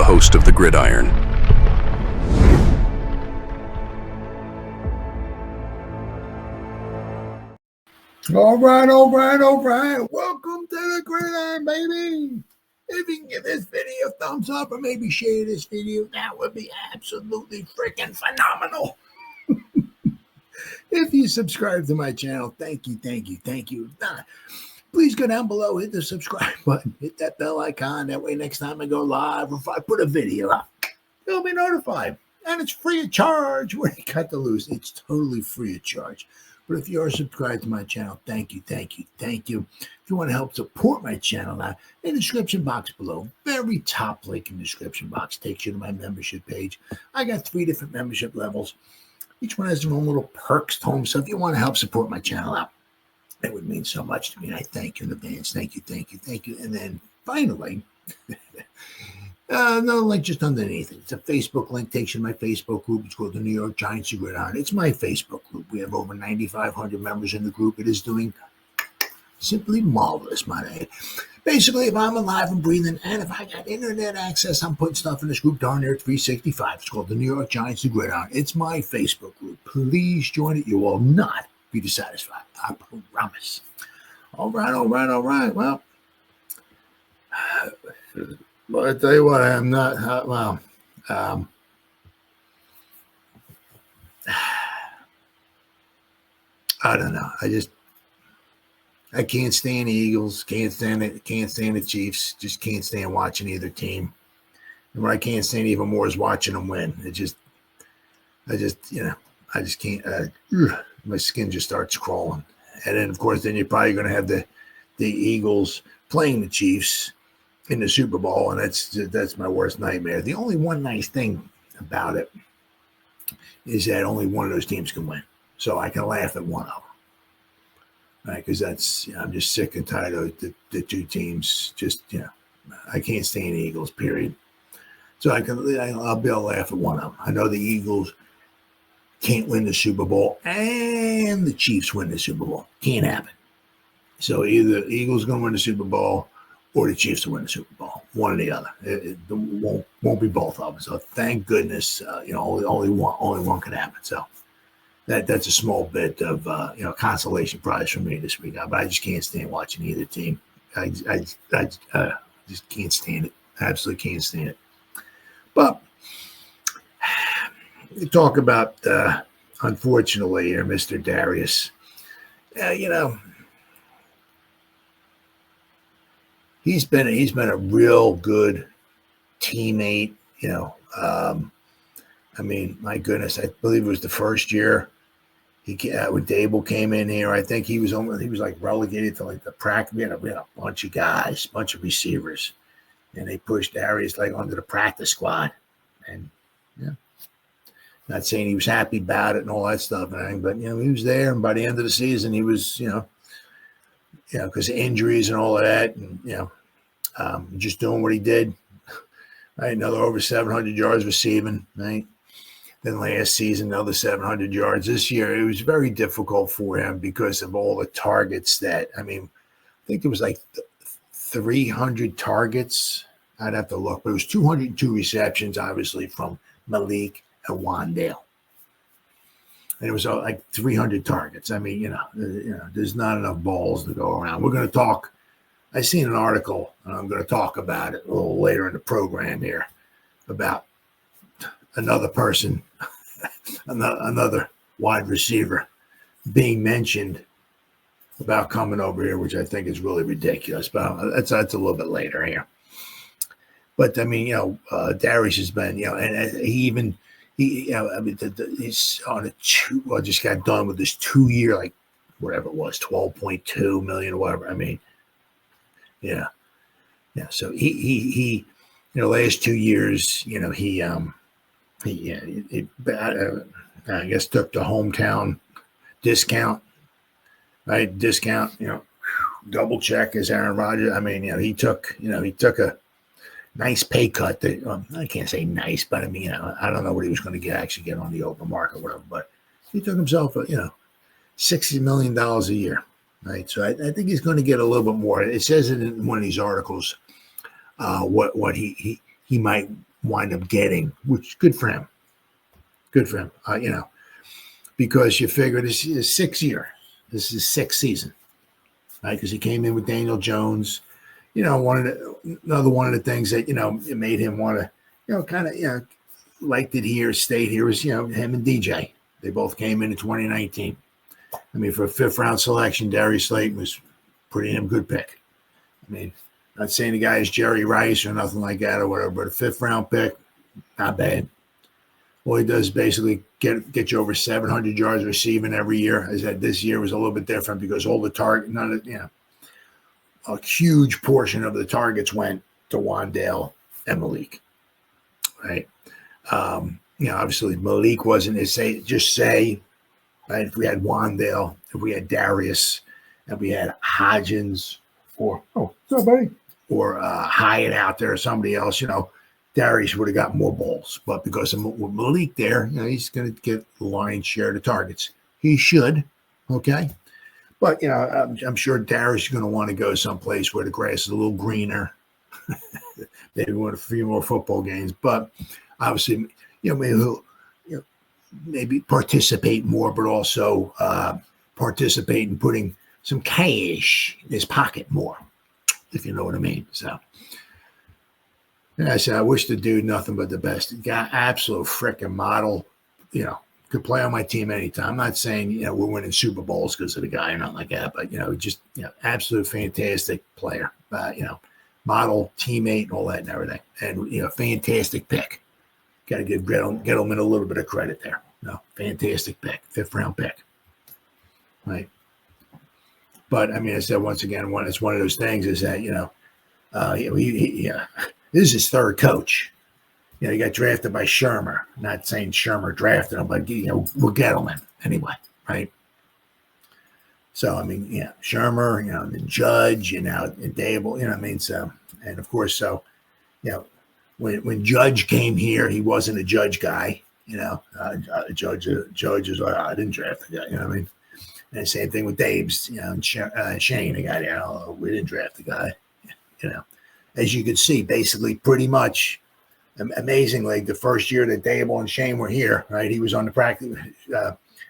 host of the Gridiron. All right. Welcome to the Gridiron, baby. If you can give this video a thumbs up or maybe share this video, that would be absolutely freaking phenomenal. If you subscribe to my channel, thank you. If not, please go down below, hit the subscribe button, hit that bell icon. That way next time I go live or if I put a video up, you'll be notified. And it's free of charge. What do you got to lose? It's totally free of charge. But if you are subscribed to my channel, thank you. If you want to help support my channel now, in the description box below, very top link in the description box takes you to my membership page. I got 3 different membership levels. Each one has their own little perks to them. So if you want to help support my channel out, it would mean so much to me. I thank you in advance. Thank you. And then finally, another link just underneath it. It's a Facebook link, takes you to my Facebook group. It's called the New York Giants Gridiron. It's my Facebook group. We have over 9,500 members in the group. It is doing simply marvelous, my man. Basically, if I'm alive and breathing and if I got internet access, I'm putting stuff in this group darn near 365. It's called the New York Giants Gridiron. It's my Facebook group. Please join it. You will not be dissatisfied. I promise. All right. Well, I tell you what, I'm not. I don't know. I can't stand the Eagles. Can't stand it. Can't stand the Chiefs. Just can't stand watching either team. And what I can't stand even more is watching them win. I just can't. My skin just starts crawling. And then, of course, then you're probably going to have the Eagles playing the Chiefs in the Super Bowl, and that's my worst nightmare. The only one nice thing about it is that only one of those teams can win, so I can laugh at one of them, right? Because I'm just sick and tired of the 2 teams. I can't stand the Eagles, period. So I'll be able to laugh at one of them. I know the Eagles can't win the Super Bowl, and the Chiefs win the Super Bowl. Can't happen. So either the Eagles going to win the Super Bowl or the Chiefs will win the Super Bowl, one or the other. It won't be both of them. So thank goodness, only one could happen. So that's a small bit of consolation prize for me this week. But I just can't stand watching either team. I just can't stand it. Absolutely can't stand it. But we talk about unfortunately, Mr. Darius. He's been a real good teammate, my goodness, I believe it was the first year when Dable came in here. I think he was like relegated to like the practice. We had a bunch of guys, bunch of receivers, and they pushed Darius like onto the practice squad. And not saying he was happy about it and all that stuff, but he was there. And by the end of the season, he was, because of injuries and all of that, and just doing what he did. Right, another over 700 yards receiving. Right, then last season another 700 yards. This year it was very difficult for him because of all the targets that. I think it was like 300 targets. I'd have to look, but it was 202 receptions, obviously from Malik and Wandale. And it was like 300 targets. There's not enough balls to go around. We're going to talk. I seen an article, and I'm going to talk about it a little later in the program here about another person, another wide receiver being mentioned about coming over here, which I think is really ridiculous. But that's a little bit later here. But Darius has been, and he's on just got done with this 2-year, like whatever it was, 12.2 million or whatever. So he last 2 years, he I guess took the hometown discount, right? Double check as Aaron Rodgers. He took a nice pay cut. I can't say nice, but I don't know what he was going to actually get on the open market or whatever. But he took himself, $60 million a year, right? So I think he's going to get a little bit more. It says it in one of these articles what he might wind up getting, which good for him. Good for him. Because you figure this is his 6th year. This is his 6th season, right? Because he came in with Daniel Jones. Another one of the things that, it made him want to, kind of, liked it here, stayed here was, him and DJ. They both came in 2019. I mean, for a 5th round selection, Darius Slayton was pretty damn good pick. I mean, not saying the guy is Jerry Rice or nothing like that or whatever, but a 5th round pick, not bad. All he does is basically get you over 700 yards receiving every year. I said this year was a little bit different because all the a huge portion of the targets went to Wandale and Malik, right? Obviously Malik wasn't right? If we had Wandale, if we had Darius, if we had Hodgins or Hyatt out there or somebody else, Darius would have got more balls. But because of Malik there, he's going to get the lion's share of the targets. He should, okay? But, I'm sure Darius is going to want to go someplace where the grass is a little greener. Maybe win a few more football games. But obviously, maybe he'll maybe participate more, but also participate in putting some cash in his pocket more, if you know what I mean. So, I said, I wish the dude nothing but the best. He got absolute freaking model, could play on my team anytime. I'm not saying, we're winning Super Bowls because of the guy or nothing like that, but, just, absolute fantastic player, model, teammate, and all that and everything. And, fantastic pick. Got to give Gettleman a little bit of credit there. Fantastic pick, 5th round pick. Right. But, I mean, I said, once again, it's one of those things is that, this is his 3rd coach. He got drafted by Shermer. Not saying Shermer drafted him, but, we'll Gettleman anyway, right? So, I mean, Shermer, and Judge, and Dable, So, and of course, so, when Judge came here, he wasn't a Judge guy, Judge is like, I didn't draft the guy, you know what I mean? And same thing with Dave's, and Shane, the guy, we didn't draft the guy, As you could see, basically pretty much, amazingly, the first year that Dable and Shane were here, right, he was on the practice,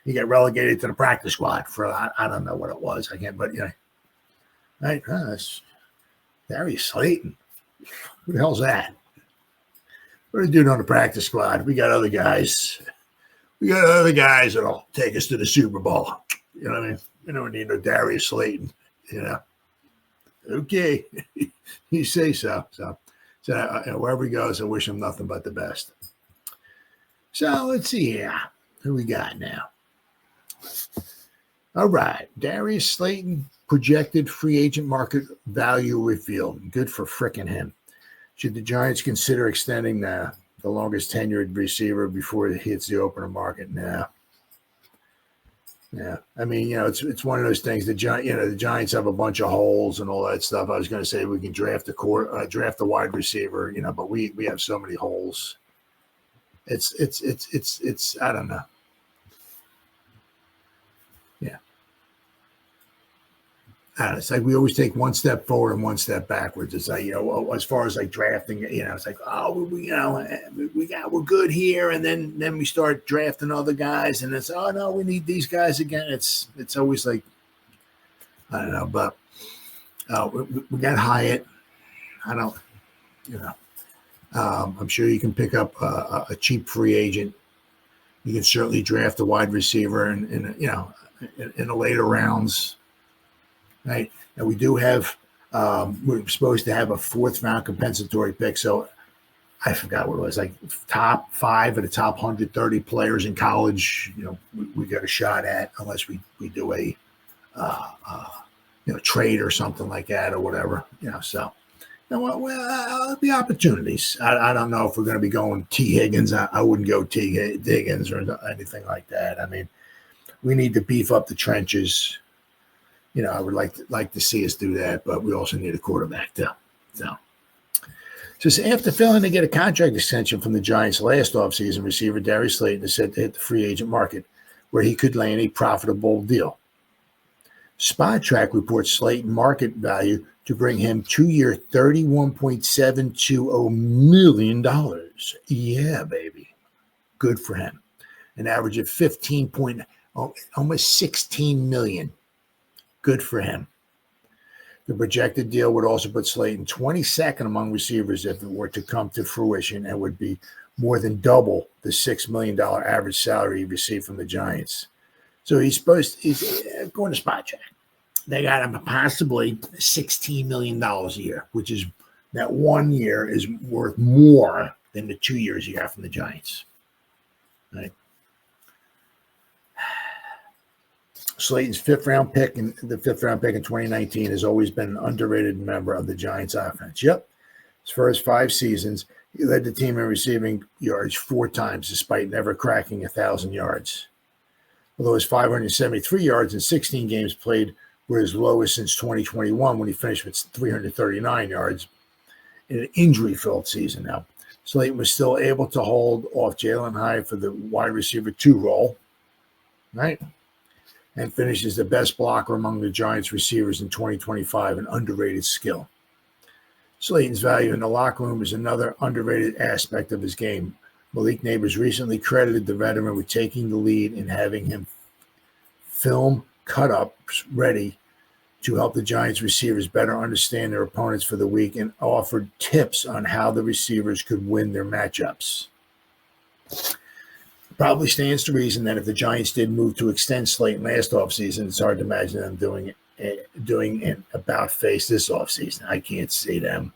he got relegated to the practice squad for, I don't know what it was, I can't, but, right, that's Darius Slayton. Who the hell's that? What are they doing on the practice squad? We got other guys. That'll take us to the Super Bowl. You know what I mean? We don't need no Darius Slayton, Okay. You say so. So wherever he goes, I wish him nothing but the best. So let's see here. Who we got now? All right. Darius Slayton, projected free agent market value revealed. Good for frickin' him. Should the Giants consider extending the longest tenured receiver before it hits the opener market? Now, yeah. I mean, it's one of those things. The Giants have a bunch of holes and all that stuff. I was going to say we can draft a wide receiver, but we have so many holes. It's I don't know. Yeah. It's like we always take one step forward and one step backwards. It's like, as far as like drafting, it's like, we're good here. And then we start drafting other guys and it's, oh no, we need these guys again. It's always like, I don't know, but we got Hyatt. I'm sure you can pick up a cheap free agent. You can certainly draft a wide receiver in the later rounds. Right. And we do have, we're supposed to have a 4th round compensatory pick. So I forgot what it was, like top 5 of the top 130 players in college, we got a shot at, unless we do a, trade or something like that or whatever, so. The opportunities. I don't know if we're going to be going T. Higgins. I wouldn't go T. Higgins or anything like that. I mean, we need to beef up the trenches. I would like to see us do that, but we also need a quarterback too. So after failing to get a contract extension from the Giants last offseason, receiver Darius Slayton is set to hit the free agent market, where he could land a profitable deal. Spotrac reports Slayton market value to bring him 2-year $31.720 million. receivers. Yeah, baby. Good for him. An average of 15 point, almost 16 million. Good for him. The projected deal would also put Slayton 22nd among receivers if it were to come to fruition, and would be more than double the $6 million average salary he received from the Giants. So he's going to Spotrac. They got him possibly $16 million a year, which is that 1 year is worth more than the 2 years he got from the Giants. Right? Slayton's fifth round pick in 2019 has always been an underrated member of the Giants offense. Yep. His first 5 seasons, he led the team in receiving yards 4 times, despite never cracking 1,000 yards. Although his 573 yards in 16 games played were his lowest since 2021, when he finished with 339 yards in an injury-filled season. Now, Slayton was still able to hold off Jalen Hyatt for the wide receiver 2 role, right? And finishes the best blocker among the Giants receivers in 2025, an underrated skill. Slayton's value in the locker room is another underrated aspect of his game. Malik Neighbors recently credited the veteran with taking the lead in having him film cut-ups ready to help the Giants receivers better understand their opponents for the week, and offered tips on how the receivers could win their matchups. Probably stands to reason that if the Giants did move to extend Slayton last offseason, it's hard to imagine them doing an about face this offseason. I can't see them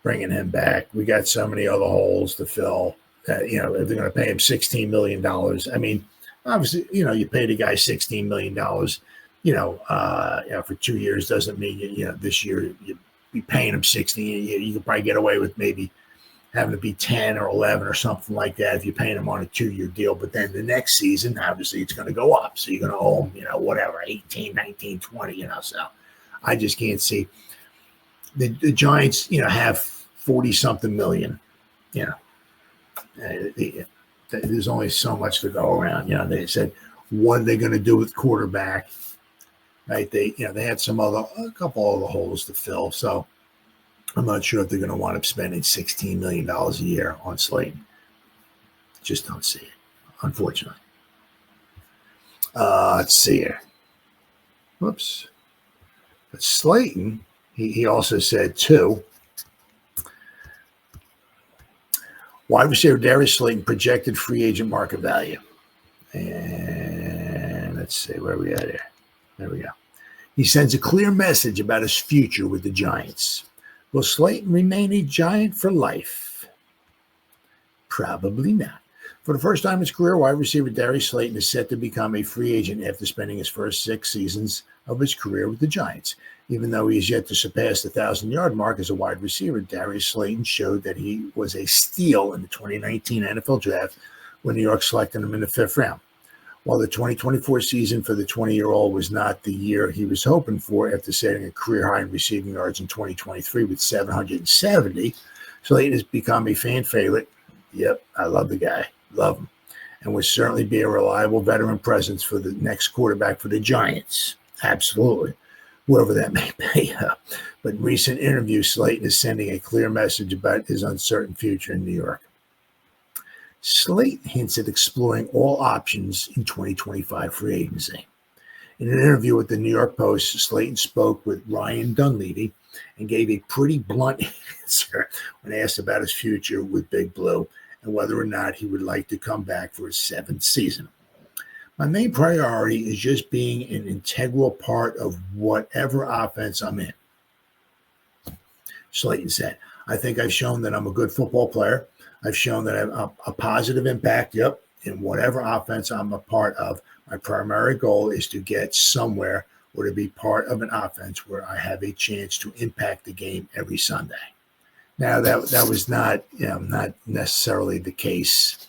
bringing him back. We got so many other holes to fill that, if they're going to pay him $16 million. I mean, obviously, you pay the guy $16 million, for 2 years doesn't mean, this year you be paying him 16. You could probably get away with maybe having to be 10 or 11 or something like that if you're paying him on a 2-year deal. But then the next season, obviously, it's going to go up. So you're going to owe him, whatever, 18, 19, 20, So I just can't see. The Giants, have 40-something million, there's only so much to go around. They said, what are they going to do with quarterback? Right? They had a couple other holes to fill. So I'm not sure if they're going to wind up spending $16 million a year on Slayton. Just don't see it, unfortunately. Let's see here. Whoops. But Slayton, he also said, too, wide receiver Darius Slayton projected free agent market value. And let's see, where are we at here? There we go. He sends a clear message about his future with the Giants. Will Slayton remain a Giant for life? Probably not. For the first time in his career, wide receiver Darius Slayton is set to become a free agent after spending his first 6 seasons of his career with the Giants. Even though he is yet to surpass the 1,000-yard mark as a wide receiver, Darius Slayton showed that he was a steal in the 2019 NFL Draft when New York selected him in the 5th round. While the 2024 season for the 20-year-old was not the year he was hoping for after setting a career high in receiving yards in 2023 with 770, Slayton has become a fan favorite. Yep, I love the guy. Love him. And would certainly be a reliable veteran presence for the next quarterback for the Giants. Absolutely. Whoever that may be. But in recent interviews, Slayton is sending a clear message about his uncertain future in New York. Slayton hints at exploring all options in 2025 free agency. In an interview with the New York Post, Slayton spoke with Ryan Dunleavy and gave a pretty blunt answer when asked about his future with Big Blue and whether or not he would like to come back for his 7th season. My main priority is just being an integral part of whatever offense I'm in, Slayton said. I think I've shown that I'm a good football player. I've shown that I have a positive impact, in whatever offense I'm a part of. My primary goal is to get somewhere or to be part of an offense where I have a chance to impact the game every Sunday. Now, that was not necessarily the case,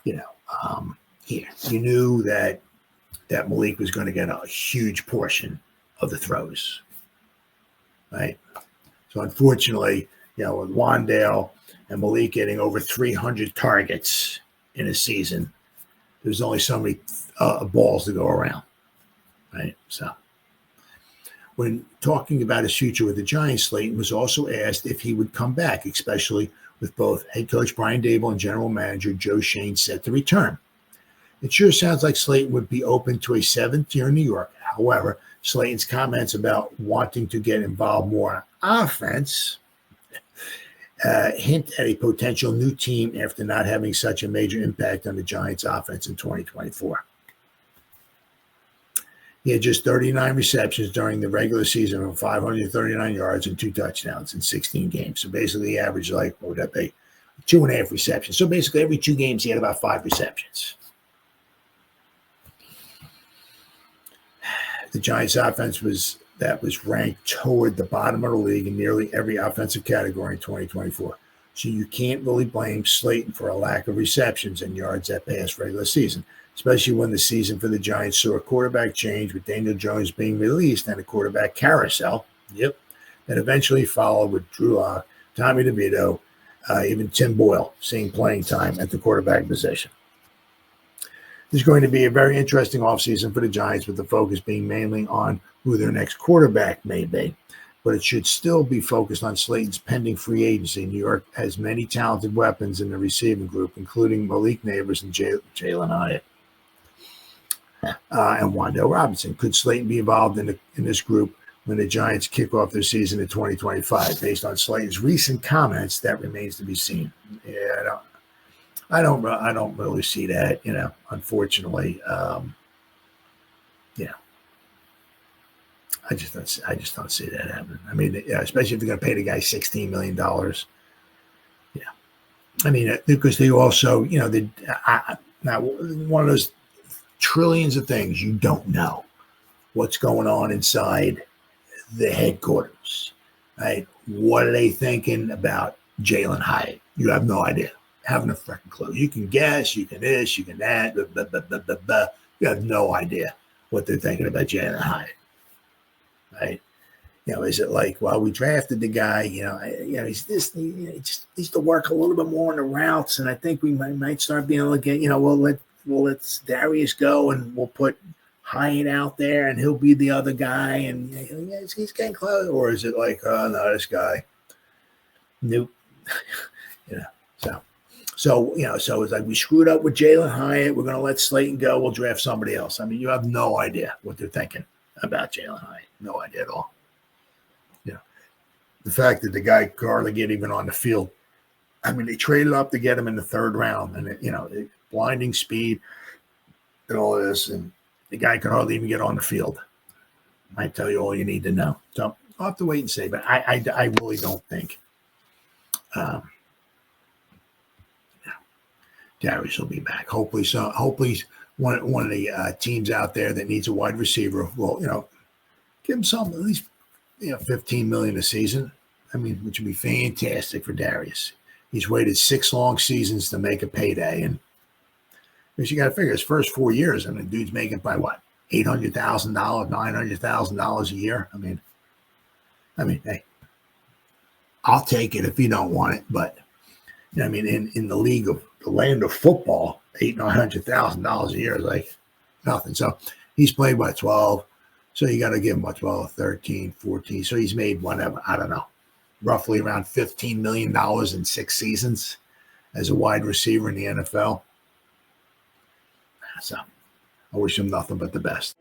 here. You knew that Malik was going to get a huge portion of the throws, right? So, unfortunately, with Wandale and Malik getting over 300 targets in a season, there's only so many balls to go around, right? So when talking about his future with the Giants, Slayton was also asked if he would come back, especially with both head coach Brian Daboll and general manager Joe Shane set to return. It sure sounds like Slayton would be open to a 7th year in New York. However, Slayton's comments about wanting to get involved more on offense hint at a potential new team after not having such a major impact on the Giants' offense in 2024. He had just 39 receptions during the regular season of 539 yards and 2 touchdowns in 16 games. So basically, he averaged what would that be? 2.5 receptions. So basically, every 2 games, he had about 5 receptions. The Giants' offense was ranked toward the bottom of the league in nearly every offensive category in 2024. So you can't really blame Slayton for a lack of receptions and yards that past regular season, especially when the season for the Giants saw a quarterback change with Daniel Jones being released and a quarterback carousel. That eventually followed with Drew Lock, Tommy DeVito, even Tim Boyle seeing playing time at the quarterback position. There's going to be a very interesting offseason for the Giants, with the focus being mainly on who their next quarterback may be. But it should still be focused on Slayton's pending free agency. New York has many talented weapons in the receiving group, including Malik Neighbors and Jalen Hyatt and Wan'Dale Robinson. Could Slayton be involved in this group when the Giants kick off their season in 2025? Based on Slayton's recent comments, that remains to be seen. Yeah, I don't really see that, unfortunately. I just don't see that happening. I mean, especially if they're going to pay the guy $16 million. Yeah. I mean, because they also, now one of those trillions of things you don't know what's going on inside the headquarters, right? What are they thinking about Jalen Hyatt? You have no idea. Haven't a freaking clue. You can guess, you can this, you can that, blah, blah, blah, blah, blah. You have no idea what they're thinking about Jalen Hyatt, right? Is it like, well, we drafted the guy, he's this, he just needs to work a little bit more on the routes, and I think we might start being able to get, we'll let Darius go, and we'll put Hyatt out there, and he'll be the other guy, and he's getting close. Or is it like, oh no, this guy, nope, So it's like, we screwed up with Jalen Hyatt. We're going to let Slayton go. We'll draft somebody else. I mean, you have no idea what they're thinking about Jalen Hyatt. No idea at all. The fact that the guy could hardly get even on the field. I mean, they traded up to get him in the 3rd round, and blinding speed and all of this, and the guy could hardly even get on the field. Might tell you all you need to know. So I'll have to wait and see. But I really don't think Darius will be back. Hopefully so. Hopefully one of the teams out there that needs a wide receiver will, give him some, at least, $15 million a season. I mean, which would be fantastic for Darius. He's waited 6 long seasons to make a payday. And because you got to figure his first 4 years, I mean, dude's making by what? $800,000, $900,000 a year. I mean, hey, I'll take it if you don't want it. But, in the league of the land of football, $800,000 a year is like nothing. So he's played by 12. So you got to give him 12, 13, 14. So he's made whatever, I don't know, roughly around $15 million in 6 seasons as a wide receiver in the NFL. So I wish him nothing but the best.